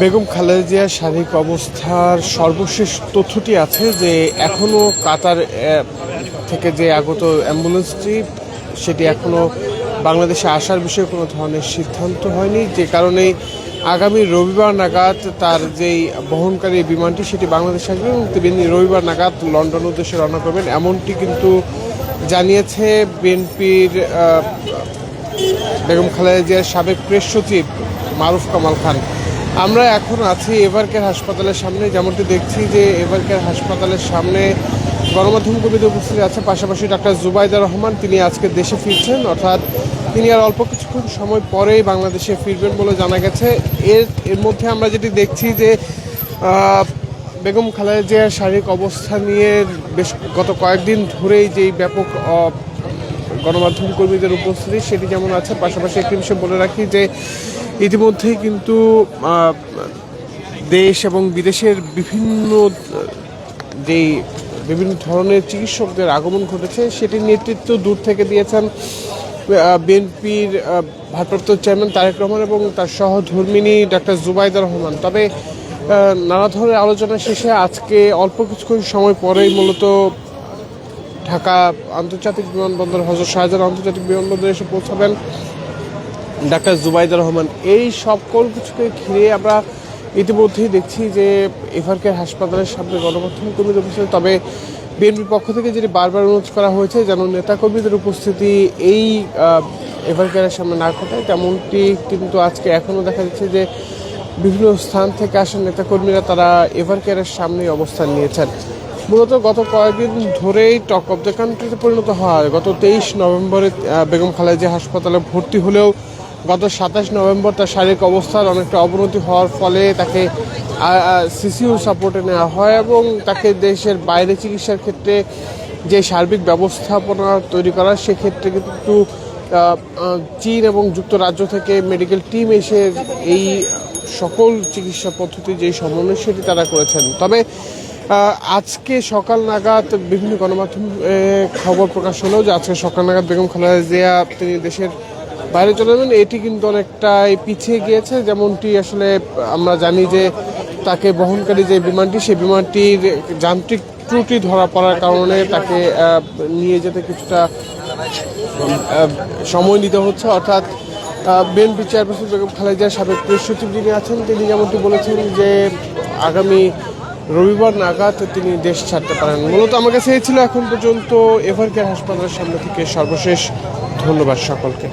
বেগম খালেদা জিয়ার শারীরিক অবস্থার সর্বশেষ তথ্যটি আছে যে এখনও কাতার থেকে যে আগত অ্যাম্বুলেন্সটি সেটি এখনও বাংলাদেশে আসার বিষয়ে কোনো ধরনের সিদ্ধান্ত হয়নি, যে কারণে আগামী রবিবার নাগাদ তার যেই বহনকারী বিমানটি সেটি বাংলাদেশে আসবে এবং তিনি রবিবার নাগাদ লন্ডন উদ্দেশ্যে রওনা করবেন, এমনটি কিন্তু জানিয়েছে বিএনপির বেগম খালেদা জিয়ার সাবেক প্রেস সচিব মারুফ কামাল খান। আমরা এখন আছি এভারকেয়ার হাসপাতালের সামনে, যেমনটি দেখছি যে এভারকেয়ার হাসপাতালের সামনে গণমাধ্যম কর্মীদের উপস্থিত আছে, পাশাপাশি ডাক্তার জুবাইদা রহমান, তিনি আজকে দেশে ফিরছেন, অর্থাৎ তিনি আর অল্প কিছুক্ষণ সময় পরেই বাংলাদেশে ফিরবেন বলে জানা গেছে। এর মধ্যে আমরা যেটি দেখছি যে বেগম খালেদা জিয়ার শারীরিক অবস্থা নিয়ে বেশ গত কয়েকদিন ধরেই যেই ব্যাপক গণমাধ্যম কর্মীদের উপস্থিতি সেটি যেমন আছে, পাশাপাশি একটি বিষয় বলে রাখি যে ইতিমধ্যেই কিন্তু দেশ এবং বিদেশের বিভিন্ন ধরনের চিকিৎসকদের আগমন ঘটেছে, সেটির নেতৃত্ব দূর থেকে দিয়েছেন বিএনপির ভারপ্রাপ্ত চেয়ারম্যান তারেক রহমান এবং তার সহধর্মিণী ডাক্তার জুবাইদা রহমান। তবে নানা ধরনের আলোচনা শেষে আজকে অল্প কিছুক্ষণ সময় পরেই মূলত ঢাকা আন্তর্জাতিক বিমানবন্দর হযরত শাহজালাল আন্তর্জাতিক বিমানবন্দরে এসে পৌঁছাবেন ডাক্তার জুবাইদা রহমান। এই সকল কিছুকে ঘিরে আমরা ইতিমধ্যেই দেখছি যে এভারকেয়ার হাসপাতালের সামনে গণমাধ্যম কর্মীদের উপস্থিতি, তবে বিএনপির পক্ষ থেকে যেটি বারবার অনুরোধ করা হয়েছে যেন নেতাকর্মীদের উপস্থিতি এই এভারকেয়ারের সামনে না ঘটায়, তেমনটি কিন্তু আজকে এখনও দেখা যাচ্ছে যে বিভিন্ন স্থান থেকে আসা নেতাকর্মীরা তারা এভারকেয়ারের সামনেই অবস্থান নিয়েছেন। মূলত গত কয়েকদিন ধরেই টক অব দ্য কান্ট্রিতে পরিণত হয়। গত 23 নভেম্বরে বেগম খালেদা জিয়া হাসপাতালে ভর্তি হলেও গত 27 নভেম্বর তার শারীরিক অবস্থার অনেকটা অবনতি হওয়ার ফলে তাকে সিসিউ সাপোর্টে নেওয়া হয় এবং তাকে দেশের বাইরে চিকিৎসার ক্ষেত্রে যে সার্বিক ব্যবস্থাপনা তৈরি করা সেক্ষেত্রে কিন্তু চীন এবং যুক্তরাজ্য থেকে মেডিকেল টিম এসে এই সকল চিকিৎসা পদ্ধতি যেই সমন্বয় সেটি তারা করেছেন। তবে আজকে সকাল নাগাদ বিভিন্ন গণমাধ্যম খবর প্রকাশ হলো যে আজকে সকাল নাগাদ বেগম খালেদা জিয়া তিনি দেশের বাইরে চলে যাবেন, এটি কিন্তু অনেকটাই পিছিয়ে গিয়েছে। যেমনটি আসলে আমরা জানি যে তাকে বহনকারী যে বিমানটি সেই বিমানটির যান্ত্রিক ত্রুটি ধরা পড়ার কারণে তাকে নিয়ে যেতে কিছুটা সময় নিতে হচ্ছে, অর্থাৎ বিএনপি চেয়ারপারসন বেগম খালেদা জিয়ার সাবেক প্রেস সচিব যিনি আছেন তিনি যেমনটি বলেছেন যে আগামী রবিবার নাগাদ তিনি দেশ ছাড়তে পারেন। মূলত আমার কাছে এই ছিল এখন পর্যন্ত এভারকেয়ার হাসপাতালের সামনে থেকে সর্বশেষ। ধন্যবাদ সকলকে।